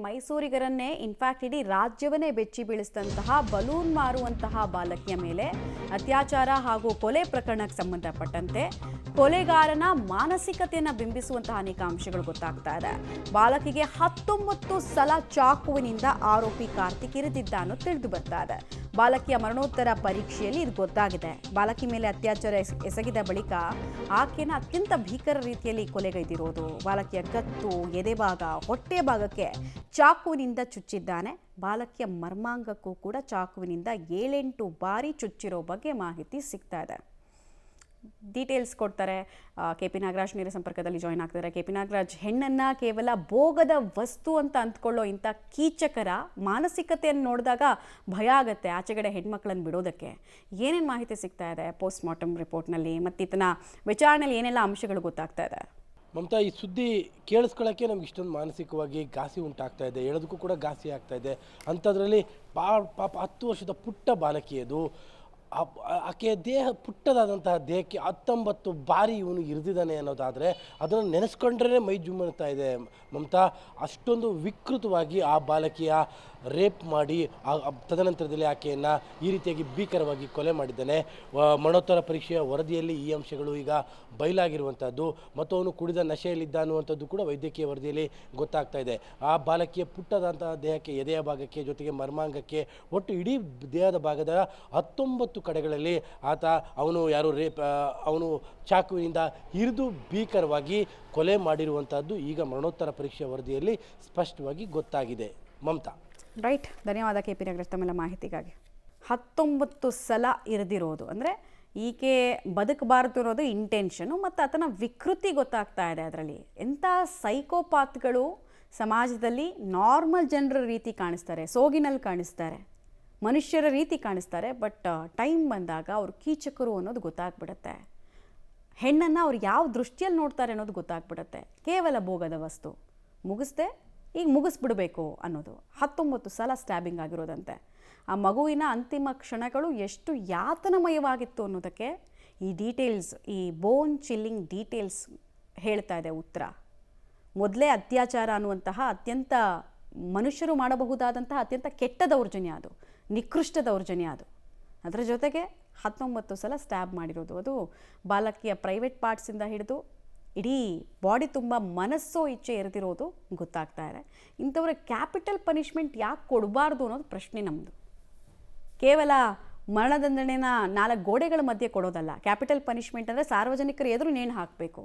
ಮೈಸೂರಿಗರನ್ನೇ in fact ಇಡೀ ರಾಜ್ಯವನ್ನೇ ಬೆಚ್ಚಿ ಬೀಳಿಸಿದಂತಹ balloon ಮಾರುವಂತಹ ಬಾಲಕಿಯ ಮೇಲೆ ಅತ್ಯಾಚಾರ ಹಾಗೂ ಕೊಲೆ ಪ್ರಕರಣಕ್ಕೆ ಸಂಬಂಧಪಟ್ಟಂತೆ ಕೊಲೆಗಾರನ ಮಾನಸಿಕತೆಯನ್ನು ಬಿಂಬಿಸುವಂತಹ ಅನೇಕ ಅಂಶಗಳು ಗೊತ್ತಾಗ್ತಾ ಇದೆ. ಬಾಲಕಿಗೆ 19 ಸಲ ಚಾಕುವಿನಿಂದ ಆರೋಪಿ ಕಾರ್ತಿಕ್ ಇರಿದಿದ್ದ ಅನ್ನೋದು ತಿಳಿದು ಬರ್ತಾ ಇದೆ. ಬಾಲಕಿಯ ಮರಣೋತ್ತರ ಪರೀಕ್ಷೆಯಲ್ಲಿ ಇದು ಗೊತ್ತಾಗಿದೆ. ಬಾಲಕಿ ಮೇಲೆ ಅತ್ಯಾಚಾರ ಎಸಗಿದ ಬಳಿಕ ಆಕೆಯನ್ನು ಅತ್ಯಂತ ಭೀಕರ ರೀತಿಯಲ್ಲಿ ಕೊಲೆಗೈದಿರೋದು. ಬಾಲಕಿಯ ಕತ್ತು, ಎದೆಭಾಗ, ಹೊಟ್ಟೆ ಭಾಗಕ್ಕೆ ಚಾಕುವಿನಿಂದ ಚುಚ್ಚಿದ್ದಾನೆ. ಬಾಲಕಿಯ ಮರ್ಮಾಂಗಕ್ಕೂ ಕೂಡ ಚಾಕುವಿನಿಂದ 7-8 ಬಾರಿ ಚುಚ್ಚಿರೋ ಬಗ್ಗೆ ಮಾಹಿತಿ ಸಿಗ್ತಾ ಇದೆ. ಡೀಟೇಲ್ಸ್ ಕೊಡ್ತಾರೆ KP ನಾಗರಾಜ್. ನೇರ ಸಂಪರ್ಕದಲ್ಲಿ ಜಾಯ್ನ್ ಆಗ್ತಾರೆ. KP ನಾಗರಾಜ್, ಹೆಣ್ಣನ್ನು ಕೇವಲ ಭೋಗದ ವಸ್ತು ಅಂತ ಅಂದ್ಕೊಳ್ಳೋ ಇಂಥ ಕೀಚಕರ ಮಾನಸಿಕತೆಯನ್ನು ನೋಡಿದಾಗ ಭಯ ಆಗುತ್ತೆ ಆಚೆಗಡೆ ಹೆಣ್ಮಕ್ಳನ್ನು ಬಿಡೋದಕ್ಕೆ. ಏನೇನು ಮಾಹಿತಿ ಸಿಗ್ತಾ ಇದೆ ಪೋಸ್ಟ್ ಮಾರ್ಟಮ್ ರಿಪೋರ್ಟ್ನಲ್ಲಿ ಮತ್ತು ಈತನ ವಿಚಾರಣೆಯಲ್ಲಿ ಏನೆಲ್ಲ ಅಂಶಗಳು ಗೊತ್ತಾಗ್ತಾ ಇದೆ? ಮಮತಾ, ಈ ಸುದ್ದಿ ಕೇಳಿಸ್ಕೊಳ್ಳೋಕ್ಕೆ ನಮ್ಗೆ ಇಷ್ಟೊಂದು ಮಾನಸಿಕವಾಗಿ ಘಾಸಿ ಉಂಟಾಗ್ತಾ ಇದೆ, ಹೇಳೋದಕ್ಕೂ ಕೂಡ ಘಾಸಿ ಆಗ್ತಾ ಇದೆ. ಅಂಥದ್ರಲ್ಲಿ ಪಾಪ 10 ವರ್ಷದ ಪುಟ್ಟ ಬಾಲಕಿ ಅದು. ಆಕೆಯ ದೇಹ, ಪುಟ್ಟದಾದಂತಹ ದೇಹಕ್ಕೆ 19 ಬಾರಿ ಇವನು ಇರಿದಿದ್ದಾನೆ ಅನ್ನೋದಾದರೆ ಅದನ್ನು ನೆನೆಸ್ಕೊಂಡ್ರೇ ಮೈ ಜುಮ್ಮನ್ತಾ ಇದೆ ಮಮತಾ. ಅಷ್ಟೊಂದು ವಿಕೃತವಾಗಿ ಆ ಬಾಲಕಿಯ ರೇಪ್ ಮಾಡಿ ತದನಂತರದಲ್ಲಿ ಆಕೆಯನ್ನು ಈ ರೀತಿಯಾಗಿ ಭೀಕರವಾಗಿ ಕೊಲೆ ಮಾಡಿದ್ದಾನೆ. ಮರಣೋತ್ತರ ಪರೀಕ್ಷೆಯ ವರದಿಯಲ್ಲಿ ಈ ಅಂಶಗಳು ಈಗ ಬಯಲಾಗಿರುವಂಥದ್ದು ಮತ್ತು ಅವನು ಕುಡಿದ ನಶೆಯಲ್ಲಿದ್ದ ಅನ್ನುವಂಥದ್ದು ಕೂಡ ವೈದ್ಯಕೀಯ ವರದಿಯಲ್ಲಿ ಗೊತ್ತಾಗ್ತಾ ಇದೆ. ಆ ಬಾಲಕಿಯ ಪುಟ್ಟದಂತಹ ದೇಹಕ್ಕೆ, ಎದೆಯ ಭಾಗಕ್ಕೆ, ಜೊತೆಗೆ ಮರ್ಮಾಂಗಕ್ಕೆ, ಒಟ್ಟು ಇಡೀ ದೇಹದ ಭಾಗದ 19 ಕಡೆಗಳಲ್ಲಿ ಅವನು ಚಾಕುವಿನಿಂದ ಹಿರಿದು ಭೀಕರವಾಗಿ ಕೊಲೆ ಮಾಡಿರುವಂಥದ್ದು ಈಗ ಮರಣೋತ್ತರ ಪರೀಕ್ಷೆಯ ವರದಿಯಲ್ಲಿ ಸ್ಪಷ್ಟವಾಗಿ ಗೊತ್ತಾಗಿದೆ. ಮಮತಾ, ರೈಟ್. ಧನ್ಯವಾದ KP ನಾಗರಾಜ್ ತಮ್ಮೆಲ್ಲ ಮಾಹಿತಿಗಾಗಿ. 19 ಸಲ ಇರಿದಿರೋದು ಅಂದರೆ ಈಕೆ ಬದುಕಬಾರದು ಅನ್ನೋದು ಇಂಟೆನ್ಷನು ಮತ್ತು ಆತನ ವಿಕೃತಿ ಗೊತ್ತಾಗ್ತಾ ಇದೆ. ಅದರಲ್ಲಿ ಎಂಥ ಸೈಕೋಪಾತ್ಗಳು ಸಮಾಜದಲ್ಲಿ ನಾರ್ಮಲ್ ಜನರ ರೀತಿ ಕಾಣಿಸ್ತಾರೆ, ಸೋಗಿನಲ್ಲಿ ಕಾಣಿಸ್ತಾರೆ, ಮನುಷ್ಯರ ರೀತಿ ಕಾಣಿಸ್ತಾರೆ. ಬಟ್ ಟೈಮ್ ಬಂದಾಗ ಅವರು ಕೀಚಕರು ಅನ್ನೋದು ಗೊತ್ತಾಗ್ಬಿಡುತ್ತೆ. ಹೆಣ್ಣನ್ನು ಅವ್ರು ಯಾವ ದೃಷ್ಟಿಯಲ್ಲಿ ನೋಡ್ತಾರೆ ಅನ್ನೋದು ಗೊತ್ತಾಗ್ಬಿಡುತ್ತೆ. ಕೇವಲ ಭೋಗದ ವಸ್ತು, ಮುಗಿಸ್ದೆ ಈಗ ಮುಗಿಸ್ಬಿಡಬೇಕು ಅನ್ನೋದು. 19 ಸಲ ಸ್ಟ್ಯಾಬಿಂಗ್ ಆಗಿರೋದಂತೆ. ಆ ಮಗುವಿನ ಅಂತಿಮ ಕ್ಷಣಗಳು ಎಷ್ಟು ಯಾತನಮಯವಾಗಿತ್ತು ಅನ್ನೋದಕ್ಕೆ ಈ ಡೀಟೇಲ್ಸ್, ಈ ಬೋನ್ ಚಿಲ್ಲಿಂಗ್ ಡೀಟೇಲ್ಸ್ ಹೇಳ್ತಾ ಇದೆ ಉತ್ತರ. ಮೊದಲೇ ಅತ್ಯಾಚಾರ ಅನ್ನುವಂತಹ ಅತ್ಯಂತ ಮನುಷ್ಯರು ಮಾಡಬಹುದಾದಂತಹ ಅತ್ಯಂತ ಕೆಟ್ಟ ದೌರ್ಜನ್ಯ ಅದು, ನಿಕೃಷ್ಟ ದೌರ್ಜನ್ಯ ಅದು. ಅದರ ಜೊತೆಗೆ 19 ಸಲ ಸ್ಟ್ಯಾಬ್ ಮಾಡಿರೋದು. ಅದು ಬಾಲಕಿಯ ಪ್ರೈವೇಟ್ ಪಾರ್ಟ್ಸಿಂದ ಹಿಡಿದು ಇಡೀ ಬಾಡಿ ತುಂಬ ಮನಸ್ಸೋ ಇಚ್ಛೆ ಎರೆದಿರೋದು ಗೊತ್ತಾಗ್ತಾ ಇದೆ. ಇಂಥವ್ರ ಕ್ಯಾಪಿಟಲ್ ಪನಿಷ್ಮೆಂಟ್ ಯಾಕೆ ಕೊಡಬಾರ್ದು ಅನ್ನೋದು ಪ್ರಶ್ನೆ ನಮ್ಮದು. ಕೇವಲ ಮರಣದಂಡನೆನ 4 ಗೋಡೆಗಳ ಮಧ್ಯೆ ಕೊಡೋದಲ್ಲ. ಕ್ಯಾಪಿಟಲ್ ಪನಿಷ್ಮೆಂಟ್ ಅಂದರೆ ಸಾರ್ವಜನಿಕರ ಎದುರು ನೇಣು ಹಾಕಬೇಕು.